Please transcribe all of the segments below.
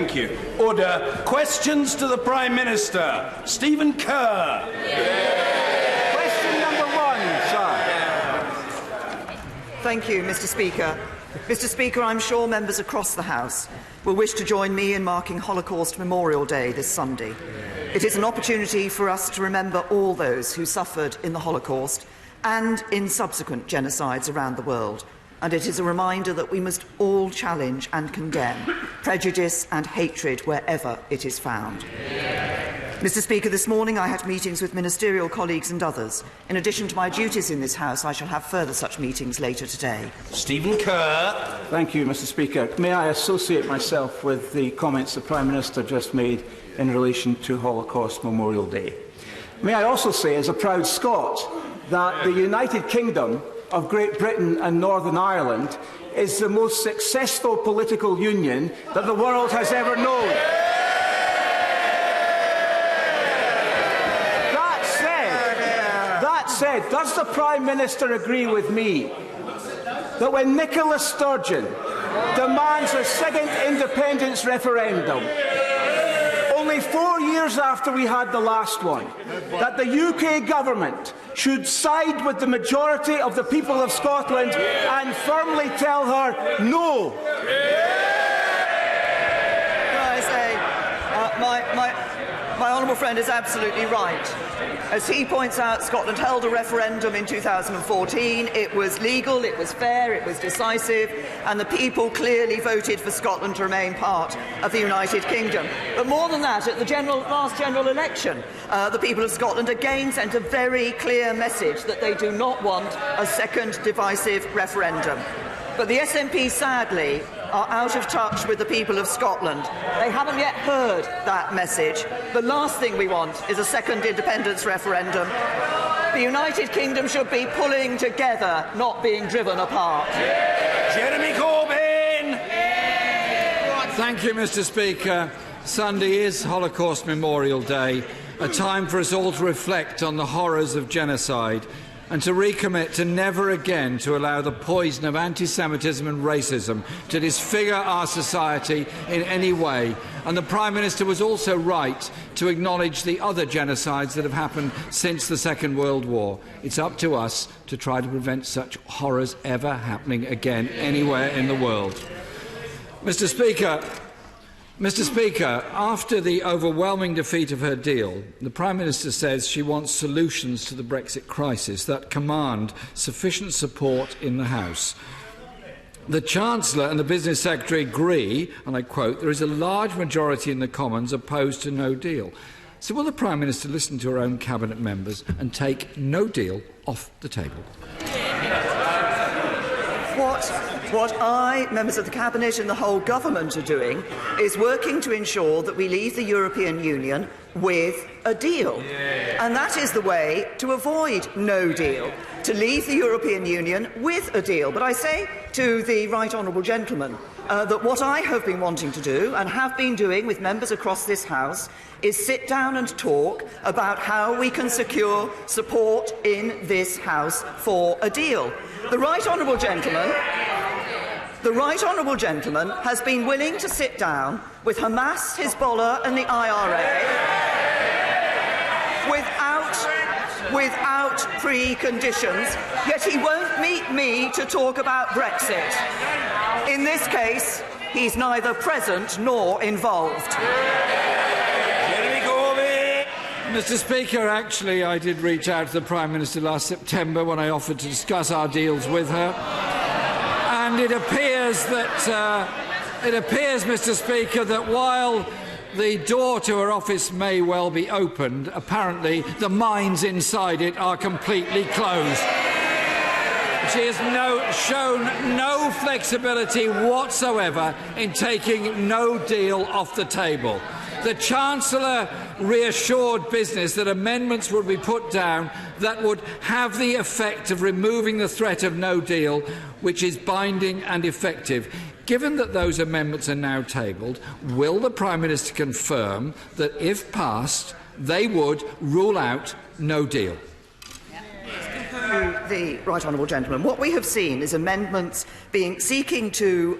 Thank you. Order. Questions to the Prime Minister. Stephen Kerr. Question number 1, sir. Thank you, Mr. Speaker. Mr. Speaker, I'm sure members across the House will wish to join me in marking Holocaust Memorial Day this Sunday. It is an opportunity for us to remember all those who suffered in the Holocaust and in subsequent genocides around the world. And it is a reminder that we must all challenge and condemn prejudice and hatred wherever it is found. Mr. Speaker, this morning I had meetings with ministerial colleagues and others. In addition to my duties in this House, I shall have further such meetings later today. Stephen Kerr. Thank you, Mr. Speaker. May I associate myself with the comments the Prime Minister just made in relation to Holocaust Memorial Day. May I also say, as a proud Scot, that the United Kingdom of Great Britain and Northern Ireland is the most successful political union that the world has ever known. That said, does the Prime Minister agree with me that when Nicola Sturgeon demands a second independence referendum, only 4 years after we had the last one, that the UK government should side with the majority of the people of Scotland and firmly tell her no? Can I say, my honourable friend is absolutely right. As he points out, Scotland held a referendum in 2014. It was legal, it was fair, it was decisive, and the people clearly voted for Scotland to remain part of the United Kingdom. But more than that, at the last general election, the people of Scotland again sent a very clear message that they do not want a second divisive referendum. But the SNP, sadly, are out of touch with the people of Scotland. They haven't yet heard that message. The last thing we want is a second independence referendum. The United Kingdom should be pulling together, not being driven apart. Jeremy Corbyn. Thank you, Mr. Speaker. Sunday is Holocaust Memorial Day, a time for us all to reflect on the horrors of genocide and to recommit to never again to allow the poison of anti-Semitism and racism to disfigure our society in any way. And the Prime Minister was also right to acknowledge the other genocides that have happened since the Second World War. It's up to us to try to prevent such horrors ever happening again anywhere in the world. Mr. Speaker, after the overwhelming defeat of her deal, the Prime Minister says she wants solutions to the Brexit crisis that command sufficient support in the House. The Chancellor and the Business Secretary agree, and I quote, there is a large majority in the Commons opposed to no deal. So will the Prime Minister listen to her own Cabinet members and take no deal off the table? What I, members of the Cabinet and the whole government are doing is working to ensure that we leave the European Union with a deal. And that is the way to avoid no deal, to leave the European Union with a deal. But I say to the right honourable gentleman that what I have been wanting to do and have been doing with members across this House is sit down and talk about how we can secure support in this House for a deal. The right honourable gentleman has been willing to sit down with Hamas, Hezbollah and the IRA without preconditions, yet he won't meet me to talk about Brexit. In this case, he's neither present nor involved. Mr. Speaker, actually, I did reach out to the Prime Minister last September when I offered to discuss our deals with her. And it appears, Mr. Speaker, that while the door to her office may well be opened, apparently the minds inside it are completely closed. She has shown no flexibility whatsoever in taking no deal off the table. The Chancellor reassured business that amendments would be put down that would have the effect of removing the threat of no deal, which is binding and effective. Given that those amendments are now tabled, will the Prime Minister confirm that, if passed, they would rule out no deal? The right honourable gentleman, what we have seen is amendments seeking to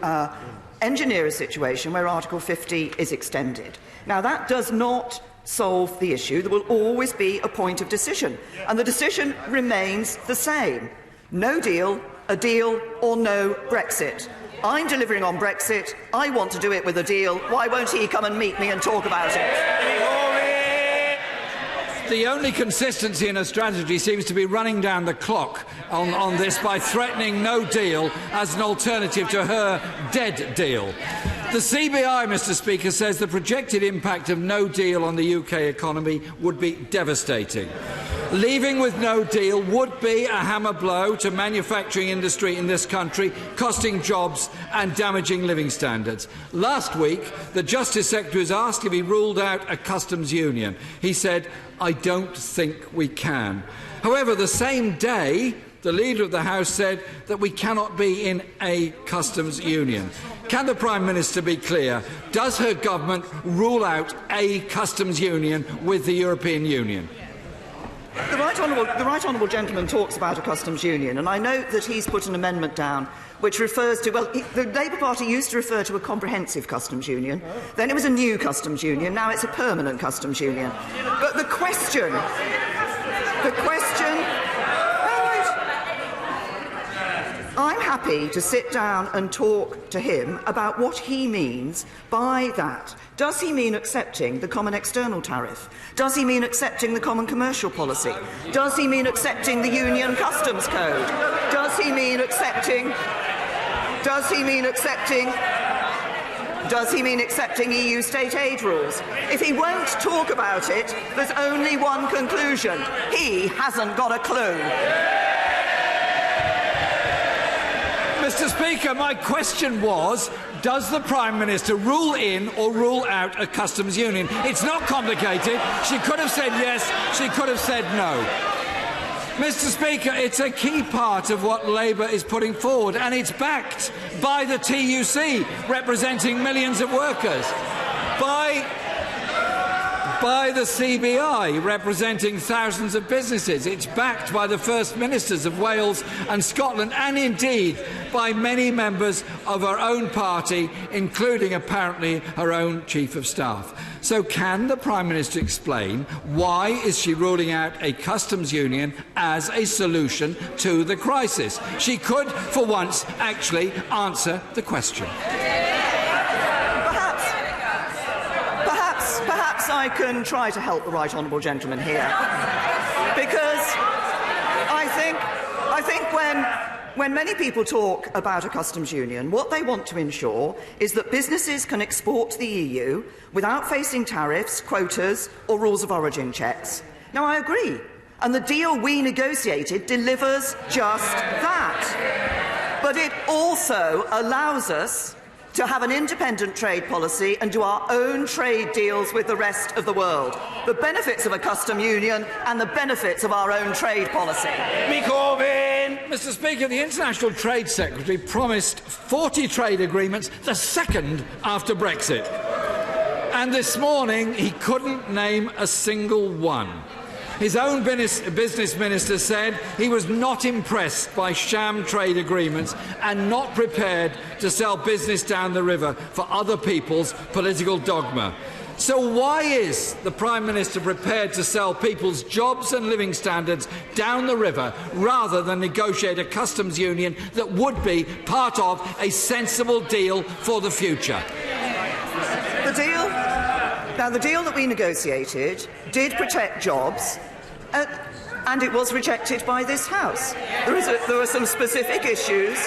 engineer a situation where Article 50 is extended. Now, that does not solve the issue. There will always be a point of decision, and the decision remains the same. No deal, a deal, or no Brexit. I'm delivering on Brexit. I want to do it with a deal. Why won't he come and meet me and talk about it? The only consistency in her strategy seems to be running down the clock on this by threatening no deal as an alternative to her dead deal. The CBI, Mr Speaker, says the projected impact of no deal on the UK economy would be devastating. Leaving with no deal would be a hammer blow to manufacturing industry in this country, costing jobs and damaging living standards. Last week, the Justice Secretary was asked if he ruled out a customs union. He said, "I don't think we can." However, the same day, the Leader of the House said that we cannot be in a customs union. Can the Prime Minister be clear? Does her government rule out a customs union with the European Union? The right honourable gentleman talks about a customs union, and I note that he's put an amendment down which refers to, well, the Labour Party used to refer to a comprehensive customs union, then it was a new customs union, now it's a permanent customs union. But the question, I'm happy to sit down and talk to him about what he means by that. Does he mean accepting the common external tariff? Does he mean accepting the common commercial policy? Does he mean accepting the Union Customs Code? Does he mean accepting EU state aid rules? If he won't talk about it, there's only one conclusion. He hasn't got a clue. Mr Speaker, my question was, does the Prime Minister rule in or rule out a customs union? It's not complicated. She could have said yes, she could have said no. Mr Speaker, it's a key part of what Labour is putting forward, and it's backed by the TUC, representing millions of workers, by the CBI, representing thousands of businesses. It's backed by the First Ministers of Wales and Scotland, and indeed by many members of her own party, including apparently her own Chief of Staff. So can the Prime Minister explain why is she ruling out a customs union as a solution to the crisis? She could, for once, actually answer the question. Perhaps I can try to help the right honourable gentleman here, because I think when many people talk about a customs union, what they want to ensure is that businesses can export to the EU without facing tariffs, quotas or rules of origin checks. Now, I agree, and the deal we negotiated delivers just that. But it also allows us to have an independent trade policy and do our own trade deals with the rest of the world. The benefits of a customs union and the benefits of our own trade policy. Mr Speaker, the International Trade Secretary promised 40 trade agreements the second after Brexit. And this morning he couldn't name a single one. His own business minister said he was not impressed by sham trade agreements and not prepared to sell business down the river for other people's political dogma. So why is the Prime Minister prepared to sell people's jobs and living standards down the river rather than negotiate a customs union that would be part of a sensible deal for the future? The deal that we negotiated did protect jobs, and it was rejected by this House. There are some specific issues.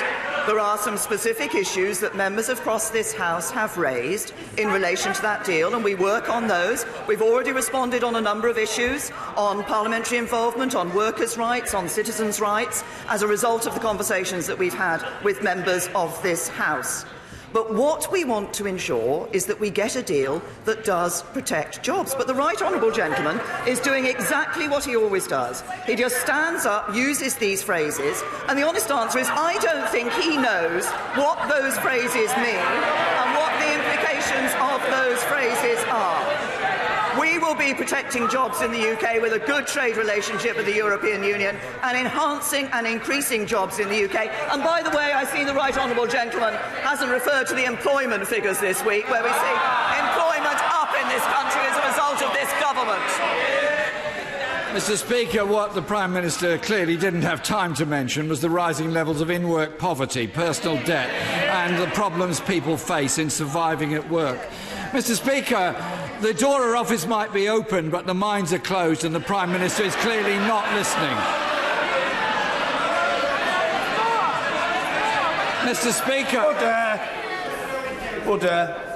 There are some specific issues that members across this House have raised in relation to that deal, and we work on those. We've already responded on a number of issues, on parliamentary involvement, on workers' rights, on citizens' rights, as a result of the conversations that we've had with members of this House. But what we want to ensure is that we get a deal that does protect jobs. But the right honourable gentleman is doing exactly what he always does. He just stands up, uses these phrases, and the honest answer is I don't think he knows what those phrases mean and what the implications of those phrases are. We will be protecting jobs in the UK with a good trade relationship with the European Union and enhancing and increasing jobs in the UK. And by the way, I see the right honourable gentleman hasn't referred to the employment figures this week, where we see employment up in this country as a result of this government. Mr. Speaker, what the Prime Minister clearly didn't have time to mention was the rising levels of in-work poverty, personal debt and the problems people face in surviving at work. Mr. Speaker, the door of office might be open, but the minds are closed and the Prime Minister is clearly not listening. Mr. Speaker. Order.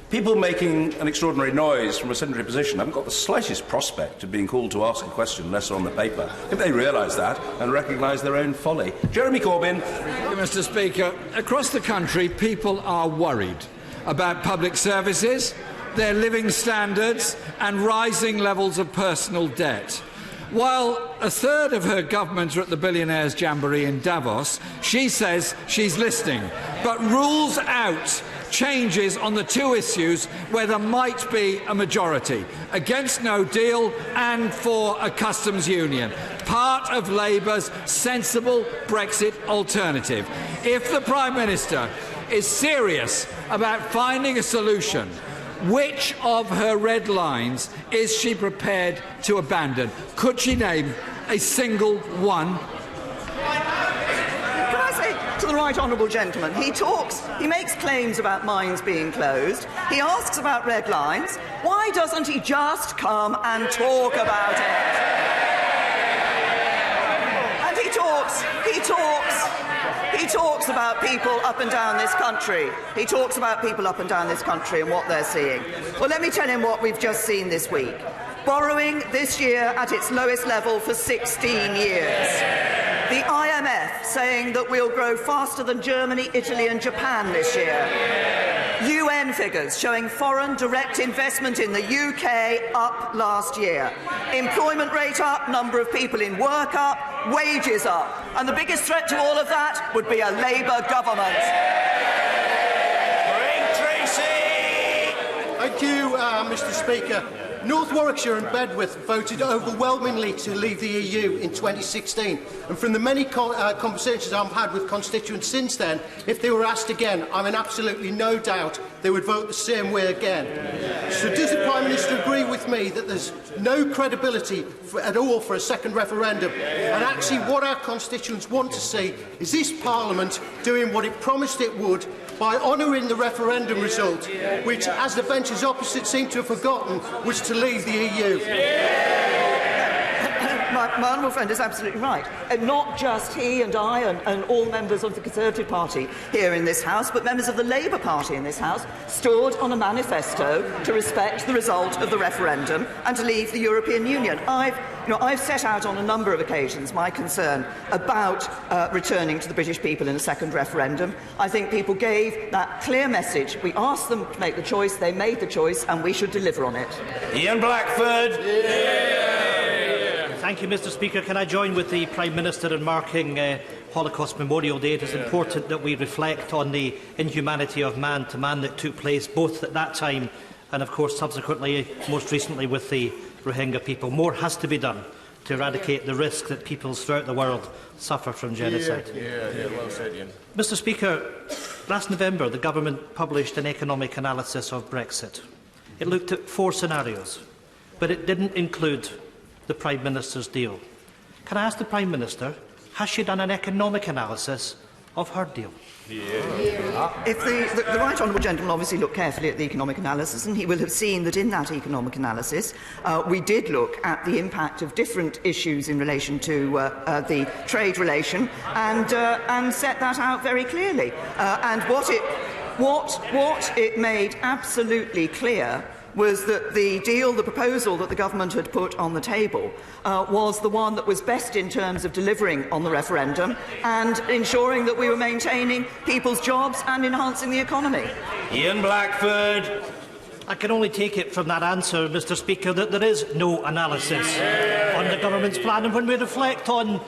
People making an extraordinary noise from a sedentary position haven't got the slightest prospect of being called to ask a question unless they're on the paper. If they realise that and recognise their own folly. Jeremy Corbyn. Thank you, Mr. Speaker. Across the country, people are worried about public services, their living standards and rising levels of personal debt. While a third of her government are at the Billionaires' Jamboree in Davos, she says she's listening, but rules out changes on the two issues where there might be a majority: against no deal and for a customs union, part of Labour's sensible Brexit alternative. If the Prime Minister is serious about finding a solution, which of her red lines is she prepared to abandon? Could she name a single one? Can I say to the right honourable gentleman, he makes claims about mines being closed, he asks about red lines. Why doesn't he just come and talk about it? And he talks about people up and down this country. He talks about people up and down this country and what they're seeing. Well, let me tell him what we've just seen this week. Borrowing this year at its lowest level for 16 years. The IMF saying that we'll grow faster than Germany, Italy and Japan this year. UN figures showing foreign direct investment in the UK up last year. Employment rate up, number of people in work up, wages up. And the biggest threat to all of that would be a Labour government. Tracey! Thank you, Mr. Speaker. North Warwickshire and Bedworth voted overwhelmingly to leave the EU in 2016, and from the many conversations I've had with constituents since then, if they were asked again, I'm in absolutely no doubt they would vote the same way again. So does the Prime Minister agree with me that there's no credibility at all for a second referendum, and actually what our constituents want to see is this Parliament doing what it promised it would by honouring the referendum result, which, as the benches opposite seem to have forgotten, was to leave the EU. My honourable friend is absolutely right. And not just he and I and all members of the Conservative Party here in this House, but members of the Labour Party in this House stood on a manifesto to respect the result of the referendum and to leave the European Union. I've set out on a number of occasions my concern about returning to the British people in a second referendum. I think people gave that clear message. We asked them to make the choice, they made the choice, and we should deliver on it. Ian Blackford. Thank you, Mr. Speaker. Can I join with the Prime Minister in marking Holocaust Memorial Day? It is important that we reflect on the inhumanity of man to man that took place both at that time and, of course, subsequently, most recently with the Rohingya people. More has to be done to eradicate the risk that peoples throughout the world suffer from genocide. Well said, Ian. Mr. Speaker, last November the Government published an economic analysis of Brexit. It looked at 4 scenarios, but it didn't include the Prime Minister's deal. Can I ask the Prime Minister, has she done an economic analysis of her deal? If the right honourable gentleman obviously looked carefully at the economic analysis, and he will have seen that in that economic analysis we did look at the impact of different issues in relation to the trade relation and set that out very clearly. And what it made absolutely clear was that the deal, the proposal that the government had put on the table was the one that was best in terms of delivering on the referendum and ensuring that we were maintaining people's jobs and enhancing the economy. Ian Blackford. I can only take it from that answer, Mr. Speaker, that there is no analysis on the government's plan. And when we reflect on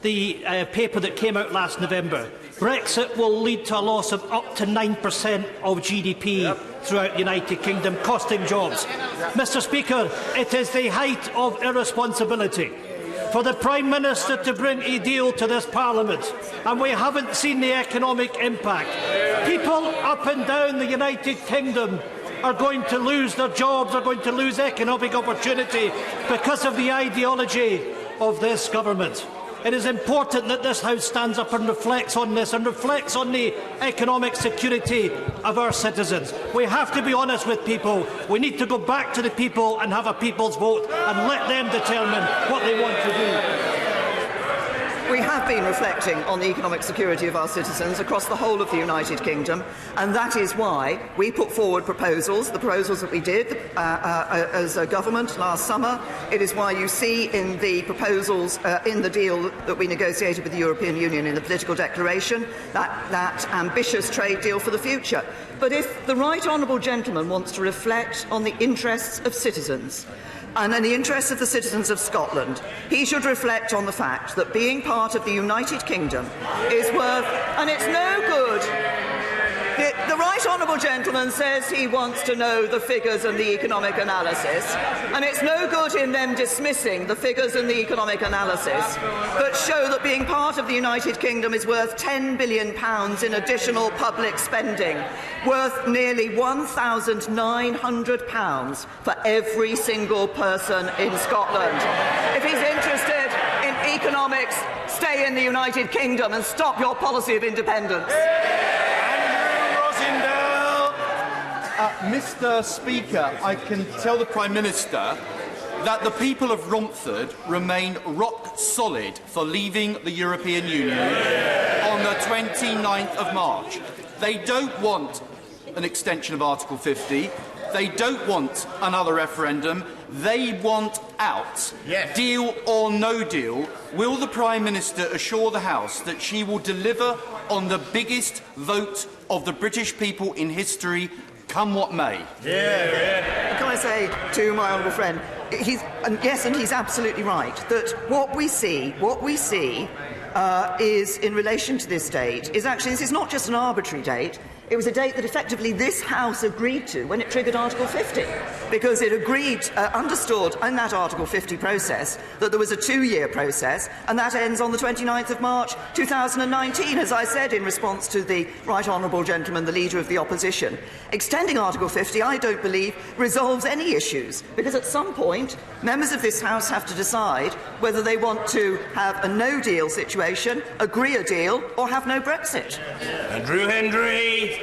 the paper that came out last November, Brexit will lead to a loss of up to 9% of GDP throughout the United Kingdom, costing jobs. Mr Speaker, it is the height of irresponsibility for the Prime Minister to bring a deal to this Parliament, and we haven't seen the economic impact. People up and down the United Kingdom are going to lose their jobs, are going to lose economic opportunity because of the ideology of this government. It is important that this House stands up and reflects on this and reflects on the economic security of our citizens. We have to be honest with people. We need to go back to the people and have a people's vote and let them determine what they want to do. We have been reflecting on the economic security of our citizens across the whole of the United Kingdom, and that is why we put forward proposals, the proposals that we did as a government last summer. It is why you see in the proposals in the deal that we negotiated with the European Union in the political declaration that ambitious trade deal for the future. But if the right honourable gentleman wants to reflect on the interests of citizens, and in the interests of the citizens of Scotland, he should reflect on the fact that being part of the United Kingdom is worth, and it's no good. The right honourable gentleman says he wants to know the figures and the economic analysis, and it's no good in them dismissing the figures and the economic analysis that show that being part of the United Kingdom is worth £10 billion in additional public spending, worth nearly £1,900 for every single person in Scotland. If he's interested in economics, stay in the United Kingdom and stop your policy of independence. Mr Speaker, I can tell the Prime Minister that the people of Romford remain rock solid for leaving the European Union on the 29th of March. They don't want an extension of Article 50. They don't want another referendum. They want out. Yes. Deal or no deal, will the Prime Minister assure the House that she will deliver on the biggest vote of the British people in history, come what may? Can I say to my honourable friend, he's absolutely right, that what we see is, in relation to this date, is actually, this is not just an arbitrary date. It was a date that effectively this House agreed to when it triggered Article 50, because it agreed, understood in that Article 50 process that there was a 2-year process, and that ends on the 29th of March 2019, as I said in response to the right honourable gentleman, the Leader of the Opposition. Extending Article 50, I don't believe, resolves any issues, because at some point, members of this House have to decide whether they want to have a no-deal situation, agree a deal, or have no Brexit. Andrew Hendry.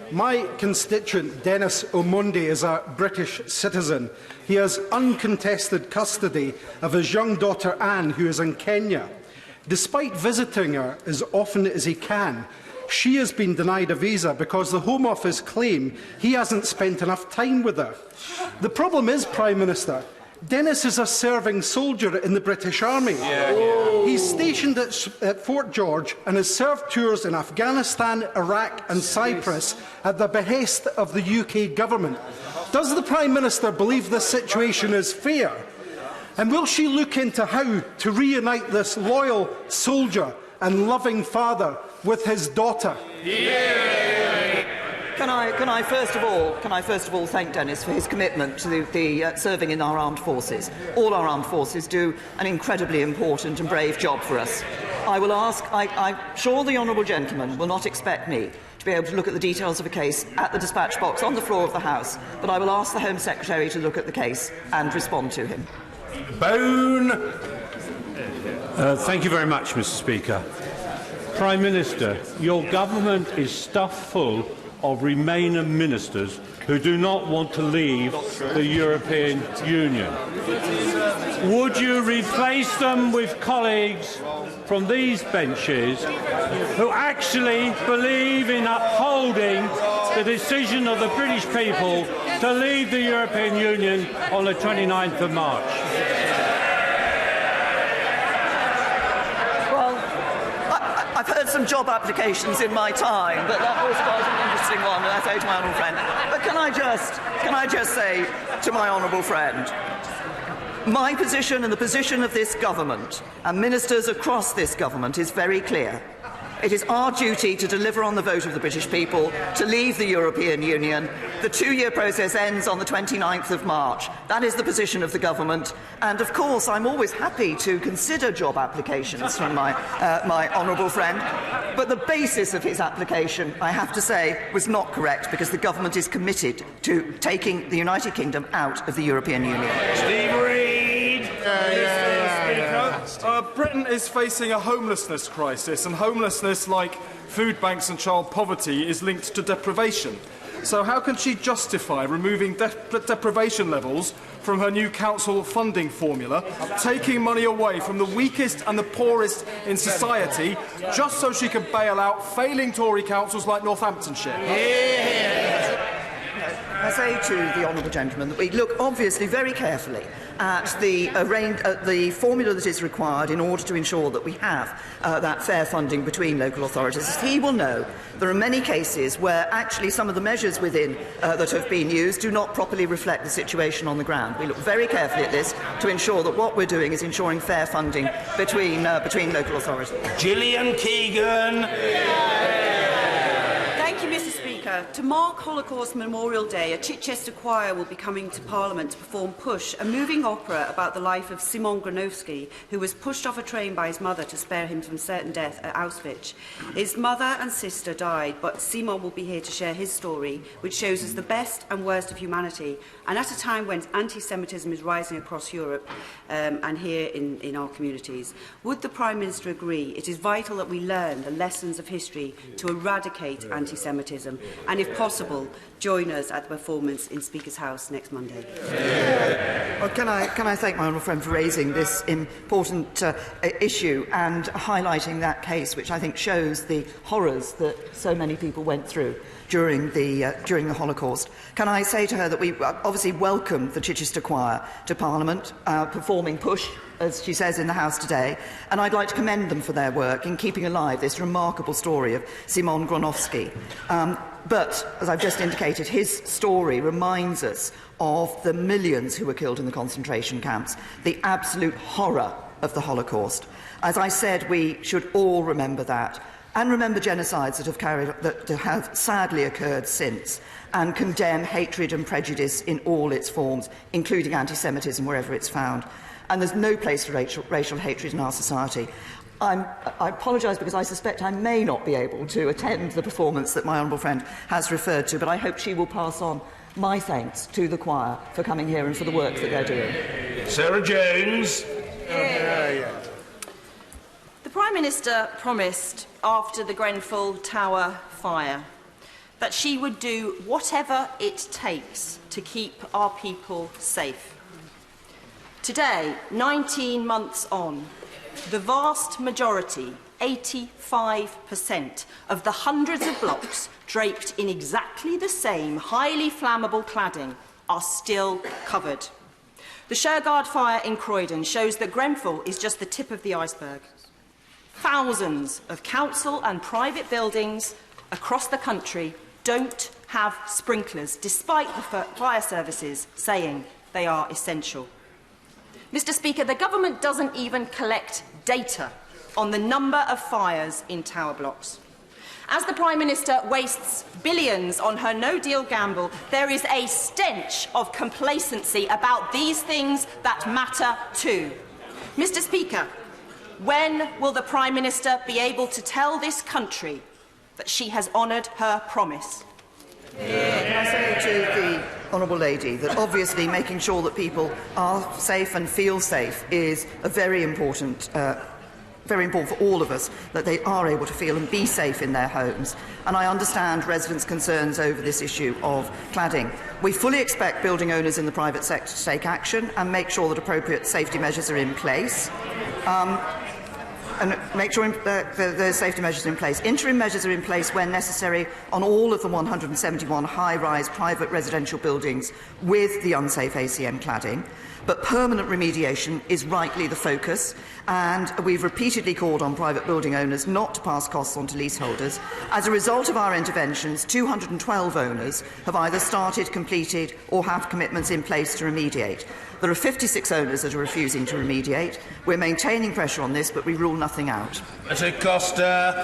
My constituent, Dennis Omondi, is a British citizen. He has uncontested custody of his young daughter Anne, who is in Kenya. Despite visiting her as often as he can, she has been denied a visa because the Home Office claim he hasn't spent enough time with her. The problem is, Prime Minister, Dennis is a serving soldier in the British Army. He's stationed at Fort George and has served tours in Afghanistan, Iraq and Cyprus at the behest of the UK government. Does the Prime Minister believe this situation is fair? And will she look into how to reunite this loyal soldier and loving father with his daughter? Can I first of all thank Dennis for his commitment to the serving in our armed forces. All our armed forces do an incredibly important and brave job for us. I'm sure the honourable gentleman will not expect me to be able to look at the details of a case at the dispatch box on the floor of the House, but I will ask the Home Secretary to look at the case and respond to him. Bone. Thank you very much, Mr Speaker. Prime Minister, your government is stuffed full of Remainer ministers who do not want to leave the European Union. Would you replace them with colleagues from these benches who actually believe in upholding the decision of the British people to leave the European Union on the 29th of March? I've heard some job applications in my time, but that was quite an interesting one, I say to my honourable friend. But can I just say to my honourable friend, my position and the position of this government and ministers across this government is very clear. It is our duty to deliver on the vote of the British people to leave the European Union. The two-year process ends on the 29th of March. That is the position of the government. And, of course, I'm always happy to consider job applications from my honourable friend. But the basis of his application, I have to say, was not correct, because the government is committed to taking the United Kingdom out of the European Union. Steve Reid. Britain is facing a homelessness crisis, and homelessness, like food banks and child poverty, is linked to deprivation. So how can she justify removing deprivation levels from her new council funding formula, taking money away from the weakest and the poorest in society, just so she can bail out failing Tory councils like Northamptonshire? I say to the honourable gentleman that we look obviously very carefully at the formula that is required in order to ensure that we have that fair funding between local authorities. As he will know, there are many cases where actually some of the measures within that have been used do not properly reflect the situation on the ground. We look very carefully at this to ensure that what we're doing is ensuring fair funding between local authorities. Gillian Keegan. Thank you, Mr. Speaker. To mark Holocaust Memorial Day, a Chichester choir will be coming to Parliament to perform Push, a moving opera about the life of Szymon Gronowski, who was pushed off a train by his mother to spare him from certain death at Auschwitz. His mother and sister died, but Szymon will be here to share his story, which shows us the best and worst of humanity, and at a time when anti-Semitism is rising across Europe and here in our communities. Would the Prime Minister agree it is vital that we learn the lessons of history to eradicate anti-Semitism, and if possible, join us at the performance in Speaker's House next Monday? Well, can I thank my honourable friend for raising this important issue and highlighting that case, which I think shows the horrors that so many people went through during the Holocaust. Can I say to her that we obviously welcome the Chichester Choir to Parliament, performing Push, as she says in the House today, and I'd like to commend them for their work in keeping alive this remarkable story of Szymon Gronowski. But, as I've just indicated, his story reminds us of the millions who were killed in the concentration camps, the absolute horror of the Holocaust. As I said, we should all remember that, and remember genocides that have sadly occurred since, and condemn hatred and prejudice in all its forms, including anti-Semitism wherever it's found. And there's no place for racial hatred in our society. I apologise because I suspect I may not be able to attend the performance that my honourable friend has referred to, but I hope she will pass on my thanks to the choir for coming here and for the work that they're doing. Sarah Jones. The Prime Minister promised after the Grenfell Tower fire that she would do whatever it takes to keep our people safe. Today, 19 months on, the vast majority, 85% of the hundreds of blocks draped in exactly the same highly flammable cladding are still covered. The Shergard fire in Croydon shows that Grenfell is just the tip of the iceberg. Thousands of council and private buildings across the country don't have sprinklers, despite the fire services saying they are essential. Mr. Speaker, the government doesn't even collect data on the number of fires in tower blocks. As the Prime Minister wastes billions on her no-deal gamble, there is a stench of complacency about these things that matter too. Mr. Speaker, when will the Prime Minister be able to tell this country that she has honoured her promise? Can I say to the honourable lady that obviously making sure that people are safe and feel safe is a very important for all of us, that they are able to feel and be safe in their homes. And I understand residents' concerns over this issue of cladding. We fully expect building owners in the private sector to take action and make sure that appropriate safety measures are in place. And make sure those safety measures are in place. Interim measures are in place when necessary on all of the 171 high-rise private residential buildings with the unsafe ACM cladding. But permanent remediation is rightly the focus, and we've repeatedly called on private building owners not to pass costs on to leaseholders. As a result of our interventions, 212 owners have either started, completed or have commitments in place to remediate. There are 56 owners that are refusing to remediate. We're maintaining pressure on this, but we rule nothing out. Mr Costa.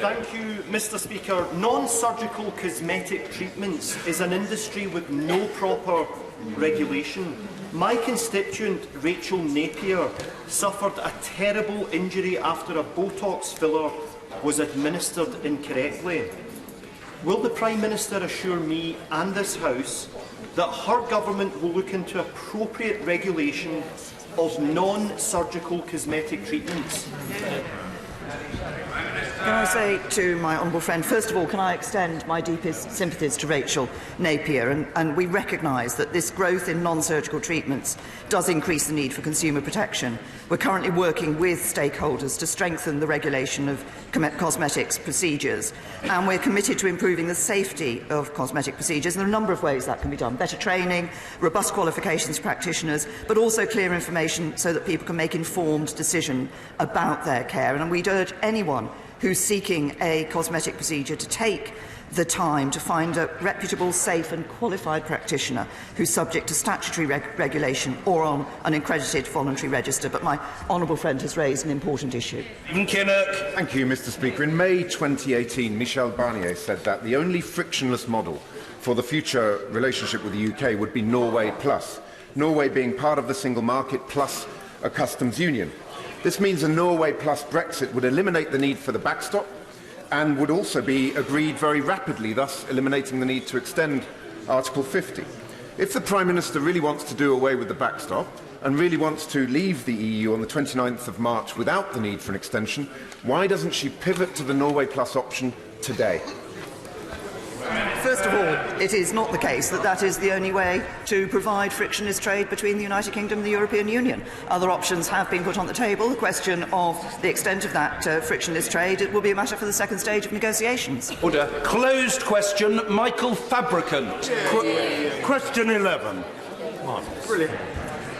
Thank you, Mr Speaker. Non-surgical cosmetic treatments is an industry with no proper regulation. My constituent, Rachel Napier, suffered a terrible injury after a Botox filler was administered incorrectly. Will the Prime Minister assure me and this House that her government will look into appropriate regulation of non-surgical cosmetic treatments? Can I say to my honourable friend, first of all, can I extend my deepest sympathies to Rachel Napier, and we recognise that this growth in non-surgical treatments does increase the need for consumer protection. We're currently working with stakeholders to strengthen the regulation of cosmetics procedures, and we're committed to improving the safety of cosmetic procedures. And there are a number of ways that can be done: better training, robust qualifications for practitioners, but also clear information so that people can make informed decisions about their care. And we'd urge anyone who's seeking a cosmetic procedure to take the time to find a reputable, safe and qualified practitioner who's subject to statutory regulation or on an accredited voluntary register. But my honourable friend has raised an important issue. Thank you, Mr Speaker. In May 2018, Michel Barnier said that the only frictionless model for the future relationship with the UK would be Norway Plus, Norway being part of the single market plus a customs union. This means a Norway plus Brexit would eliminate the need for the backstop and would also be agreed very rapidly, thus eliminating the need to extend Article 50. If the Prime Minister really wants to do away with the backstop and really wants to leave the EU on the 29th of March without the need for an extension, why doesn't she pivot to the Norway plus option today? First of all, it is not the case that that is the only way to provide frictionless trade between the United Kingdom and the European Union. Other options have been put on the table. The question of the extent of that frictionless trade, it will be a matter for the second stage of negotiations. Order. Closed question. Michael Fabricant. Question 11. Brilliant.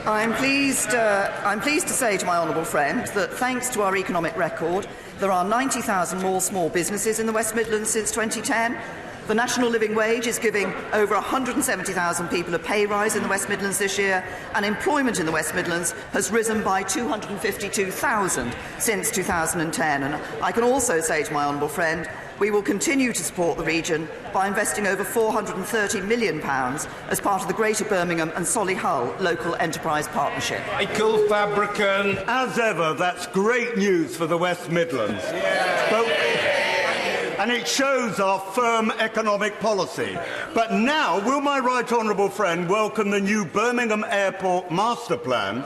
I'm pleased to say to my honourable friend that thanks to our economic record, there are 90,000 more small businesses in the West Midlands since 2010. The national living wage is giving over 170,000 people a pay rise in the West Midlands this year, and employment in the West Midlands has risen by 252,000 since 2010. And I can also say to my honourable friend, we will continue to support the region by investing over £430 million as part of the Greater Birmingham and Solihull Local Enterprise Partnership. Michael Fabricant. As ever, that's great news for the West Midlands. And it shows our firm economic policy. But now, will my right honourable friend welcome the new Birmingham Airport Master Plan,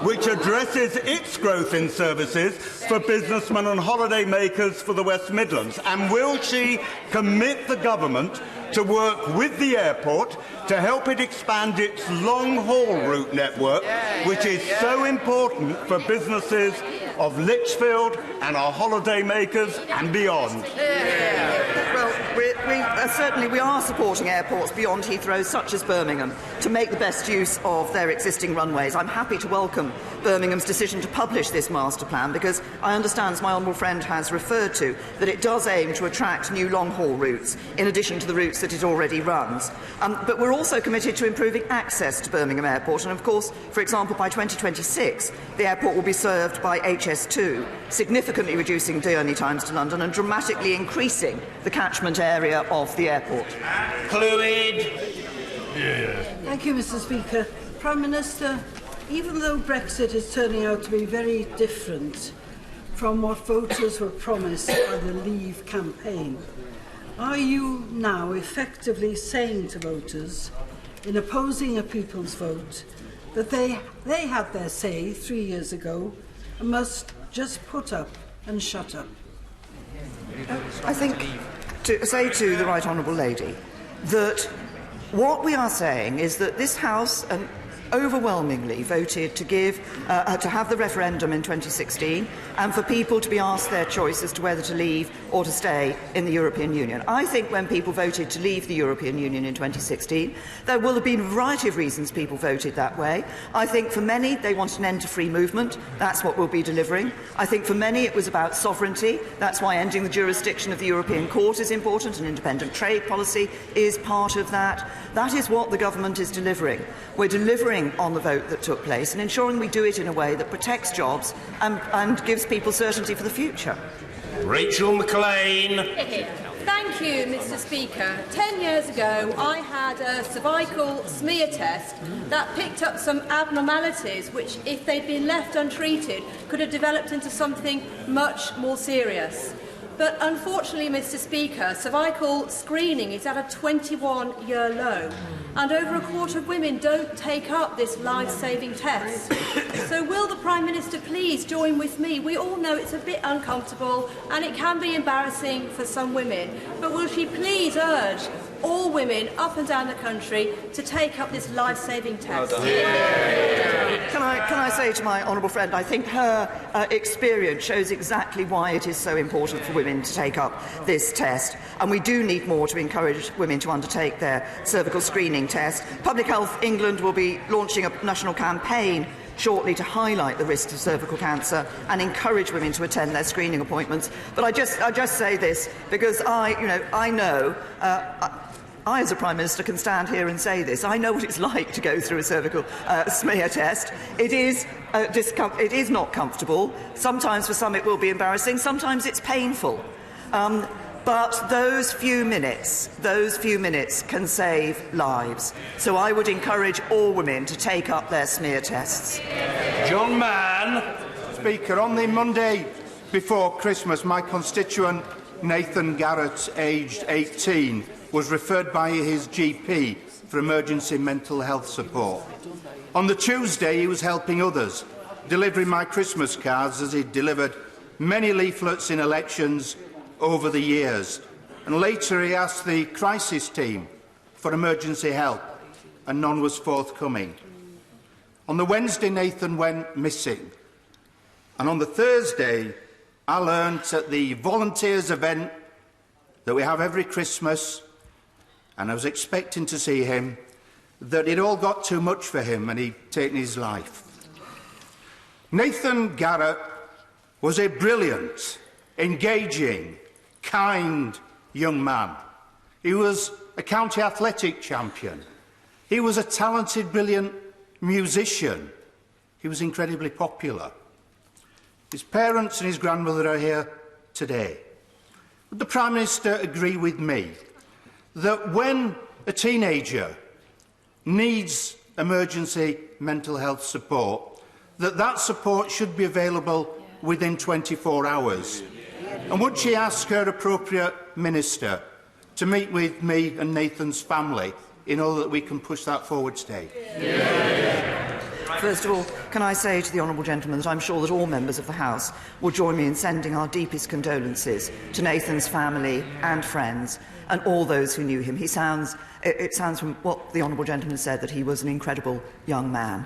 which addresses its growth in services for businessmen and holiday makers for the West Midlands? And will she commit the government to work with the airport to help it expand its long-haul route network, which is so important for businesses of Lichfield and our holiday makers and beyond? Well, certainly we are supporting airports beyond Heathrow, such as Birmingham, to make the best use of their existing runways. I'm happy to welcome Birmingham's decision to publish this master plan, because I understand, as my honourable friend has referred to, that it does aim to attract new long-haul routes, in addition to the routes that it already runs. But we're also committed to improving access to Birmingham Airport, and of course, for example, by 2026, the airport will be served by HS2, significantly reducing journey times to London and dramatically increasing the catchment area of the airport. Clwyd. Thank you, Mr. Speaker. Prime Minister, even though Brexit is turning out to be very different from what voters were promised by the Leave campaign, are you now effectively saying to voters, in opposing a people's vote, that they had their say 3 years ago and must just put up and shut up? I think to say to the right honourable lady that what we are saying is that this House overwhelmingly voted to have the referendum in 2016 and for people to be asked their choice as to whether to leave or to stay in the European Union. I think when people voted to leave the European Union in 2016, there will have been a variety of reasons people voted that way. I think for many, they wanted an end to free movement. That's what we'll be delivering. I think for many, it was about sovereignty. That's why ending the jurisdiction of the European Court is important. An independent trade policy is part of that. That is what the government is delivering. We're delivering voting on the vote that took place and ensuring we do it in a way that protects jobs and gives people certainty for the future. Rachel McLean. Thank you, Mr. Speaker. 10 years ago, I had a cervical smear test that picked up some abnormalities which, if they'd been left untreated, could have developed into something much more serious. But unfortunately, Mr. Speaker, cervical screening is at a 21-year low, and over a quarter of women don't take up this life-saving test. So will the Prime Minister please join with me? We all know it's a bit uncomfortable and it can be embarrassing for some women, but will she please urge all women up and down the country to take up this life-saving test? Can I say to my honourable friend, I think her experience shows exactly why it is so important for women to take up this test, and we do need more to encourage women to undertake their cervical screening test. Public Health England will be launching a national campaign shortly to highlight the risks of cervical cancer and encourage women to attend their screening appointments. But I just say this because I know. I, as a Prime Minister, can stand here and say this. I know what it's like to go through a cervical smear test. It is not comfortable. Sometimes for some it will be embarrassing. Sometimes it's painful. But those few minutes can save lives. So I would encourage all women to take up their smear tests. John Mann. Speaker, on the Monday before Christmas, my constituent Nathan Garrett, aged 18, was referred by his GP for emergency mental health support. On the Tuesday, he was helping others, delivering my Christmas cards as he delivered many leaflets in elections over the years. And later, he asked the crisis team for emergency help, and none was forthcoming. On the Wednesday, Nathan went missing. And on the Thursday, I learnt at the volunteers event that we have every Christmas, and I was expecting to see him, that it all got too much for him and he'd taken his life. Nathan Garrett was a brilliant, engaging, kind young man. He was a county athletic champion. He was a talented, brilliant musician. He was incredibly popular. His parents and his grandmother are here today. Would the Prime Minister agree with me that when a teenager needs emergency mental health support, that support should be available within 24 hours? And would she ask her appropriate minister to meet with me and Nathan's family in order that we can push that forward today? First of all, can I say to the honourable gentleman that I'm sure that all members of the House will join me in sending our deepest condolences to Nathan's family and friends and all those who knew him. It sounds from what the honourable gentleman said that he was an incredible young man.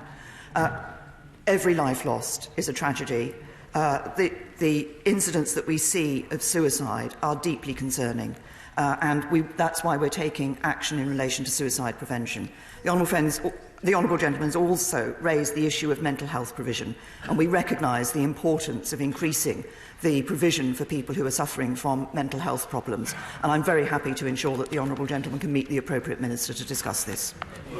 Every life lost is a tragedy. The incidents that we see of suicide are deeply concerning, and that's why we're taking action in relation to suicide prevention. The honourable gentleman has also raised the issue of mental health provision, and we recognise the importance of increasing the provision for people who are suffering from mental health problems. And I'm very happy to ensure that the honourable gentleman can meet the appropriate minister to discuss this.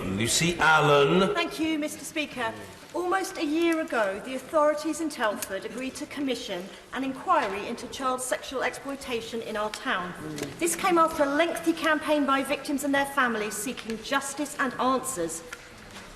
Lucy Allen. Thank you, Mr. Speaker. Almost a year ago, the authorities in Telford agreed to commission an inquiry into child sexual exploitation in our town. This came after a lengthy campaign by victims and their families seeking justice and answers.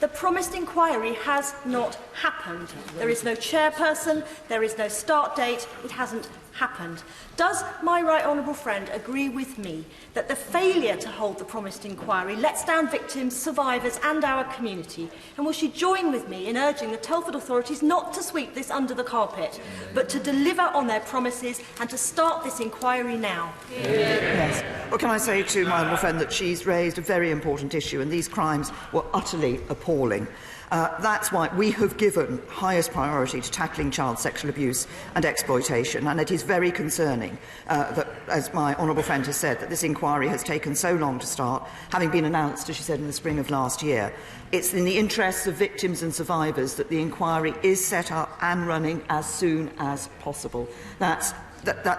The promised inquiry has not happened. There is no chairperson, there is no start date, it hasn't happened. Does my right honourable friend agree with me that the failure to hold the promised inquiry lets down victims, survivors and our community? And will she join with me in urging the Telford authorities not to sweep this under the carpet, but to deliver on their promises and to start this inquiry now? Yes. Well, can I say to my honourable friend that she's raised a very important issue, and these crimes were utterly appalling. That's why we have given highest priority to tackling child sexual abuse and exploitation, and it is very concerning that, as my honourable friend has said, that this inquiry has taken so long to start, having been announced, as she said, in the spring of last year. It's in the interests of victims and survivors that the inquiry is set up and running as soon as possible. That's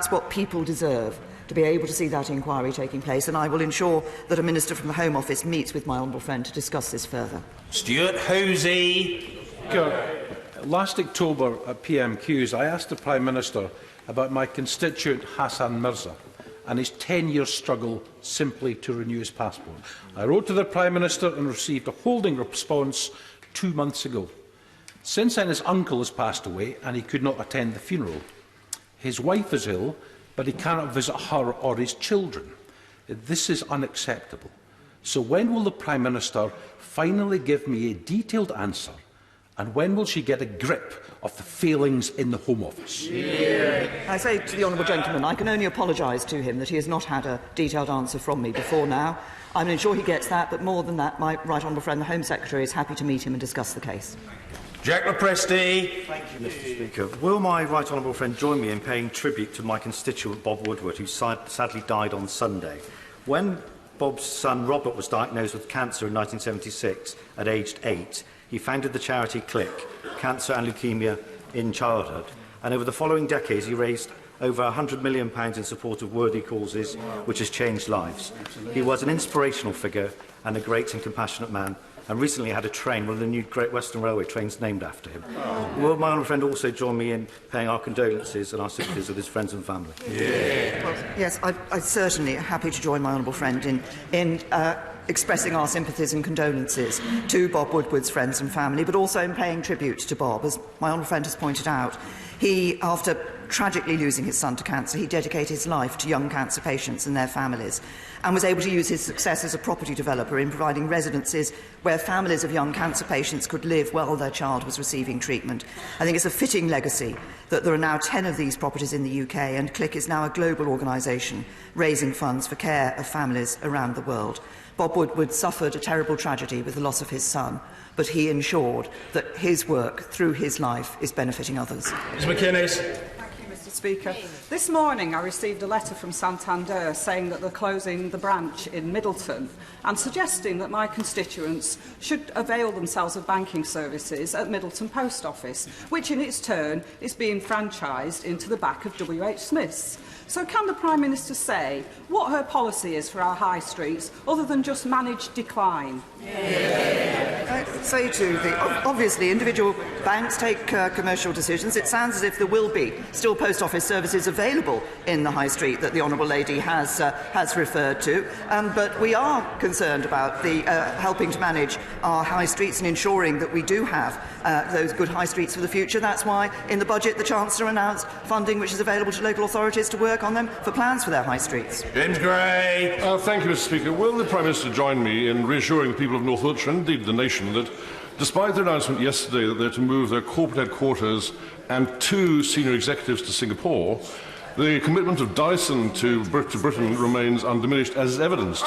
what people deserve. to be able to see that inquiry taking place, and I will ensure that a Minister from the Home Office meets with my honourable friend to discuss this further. Stuart Hosey. Last October at PMQs, I asked the Prime Minister about my constituent Hassan Mirza and his 10-year struggle simply to renew his passport. I wrote to the Prime Minister and received a holding response 2 months ago. Since then, his uncle has passed away and he could not attend the funeral. His wife is ill, but he cannot visit her or his children. This is unacceptable. So when will the Prime Minister finally give me a detailed answer, and when will she get a grip of the failings in the Home Office? I say to the honourable gentleman, I can only apologise to him that he has not had a detailed answer from me before now. I'm sure he gets that, but more than that, my right honourable friend, the Home Secretary, is happy to meet him and discuss the case. Jack Lepresti. Thank you, Mr. Speaker. Will my right honourable friend join me in paying tribute to my constituent Bob Woodward, who sadly died on Sunday? When Bob's son Robert was diagnosed with cancer in 1976 at aged 8, he founded the charity Click, Cancer and Leukaemia in Childhood, and over the following decades he raised over £100 million in support of worthy causes, which has changed lives. He was an inspirational figure and a great and compassionate man, and recently had a train, one of the new Great Western Railway trains named after him. Will my honourable friend also join me in paying our condolences and our sympathies with his friends and family? Well, yes, I certainly am happy to join my honourable friend in expressing our sympathies and condolences to Bob Woodward's friends and family, but also in paying tribute to Bob. As my honourable friend has pointed out, he, after tragically losing his son to cancer, he dedicated his life to young cancer patients and their families, and was able to use his success as a property developer in providing residences where families of young cancer patients could live while their child was receiving treatment. I think it's a fitting legacy that there are now 10 of these properties in the UK, and CLIC is now a global organisation raising funds for care of families around the world. Bob Woodward suffered a terrible tragedy with the loss of his son, but he ensured that his work through his life is benefiting others. Ms McInnes. Mr. Speaker. This morning I received a letter from Santander saying that they're closing the branch in Middleton and suggesting that my constituents should avail themselves of banking services at Middleton Post Office, which in its turn is being franchised into the back of W.H. Smith's. So can the Prime Minister say what her policy is for our high streets other than just manage decline? I say to the obviously individual banks take commercial decisions. It sounds as if there will be still post office services available in the high street that the honourable lady has referred to, but we are concerned about the helping to manage our high streets and ensuring that we do have those good high streets for the future. That's why in the budget the Chancellor announced funding which is available to local authorities to work on them for plans for their high streets. James Gray. Thank you, Mr. Speaker. Will the Prime Minister join me in reassuring the people of North Wiltshire and indeed the nation that, despite their announcement yesterday that they're to move their corporate headquarters and 2 senior executives to Singapore, the commitment of Dyson to Britain remains undiminished, as is evidenced.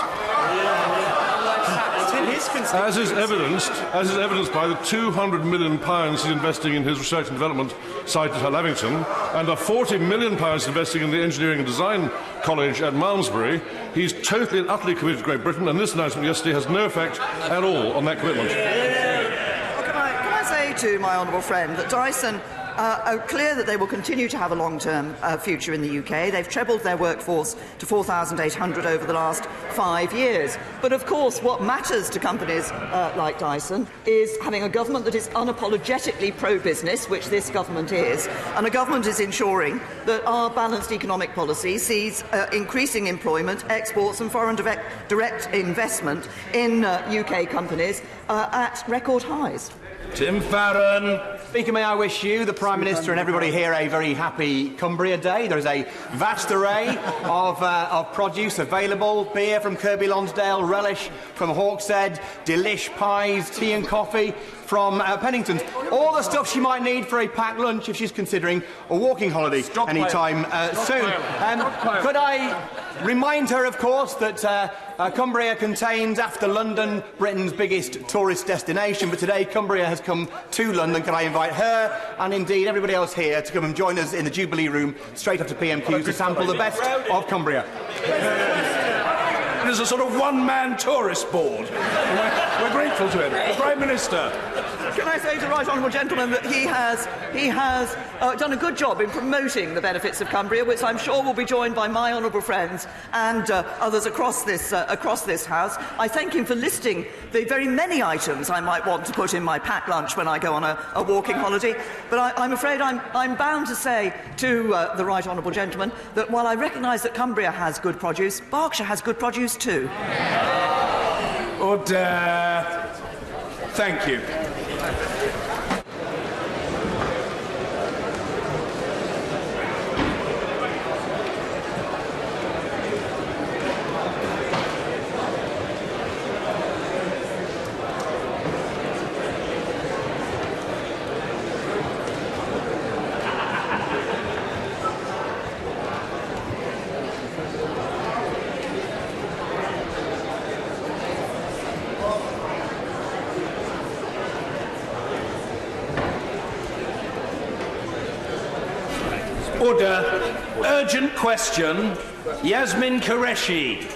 As is evidenced by the £200 million he's investing in his research and development site at Lavington, and the £40 million investing in the Engineering and Design College at Malmesbury. He's totally and utterly committed to Great Britain, and this announcement yesterday has no effect at all on that commitment. Well, can I say to my honourable friend that Dyson are clear that they will continue to have a long-term future in the UK. They've trebled their workforce to 4,800 over the last 5 years. But of course, what matters to companies like Dyson is having a government that is unapologetically pro-business, which this government is, and a government is ensuring that our balanced economic policy sees increasing employment, exports and foreign direct investment in UK companies at record highs. Tim Farron. Speaker, may I wish you, the Prime Minister and everybody here a very happy Cumbria Day. There is a vast array of produce available. Beer from Kirby Lonsdale, relish from Hawkshead, delish pies, tea and coffee from Pennington's. All the stuff she might need for a packed lunch if she's considering a walking holiday anytime soon. Could I remind her, of course, that Cumbria contains, after London, Britain's biggest tourist destination, but today Cumbria has come to London. Can I invite her and indeed everybody else here to come and join us in the Jubilee Room straight after PMQ to sample the best of Cumbria? It is a sort of one-man tourist board. We're grateful to him. The Prime Minister. Can I say to the right honourable gentleman that he has done a good job in promoting the benefits of Cumbria, which I'm sure will be joined by my honourable friends and others across this House. I thank him for listing the very many items I might want to put in my packed lunch when I go on a walking holiday. But I'm afraid I'm bound to say to the right honourable gentleman that while I recognise that Cumbria has good produce, Berkshire has good produce too. Order. Thank you. Order. Urgent question. Yasmin Qureshi.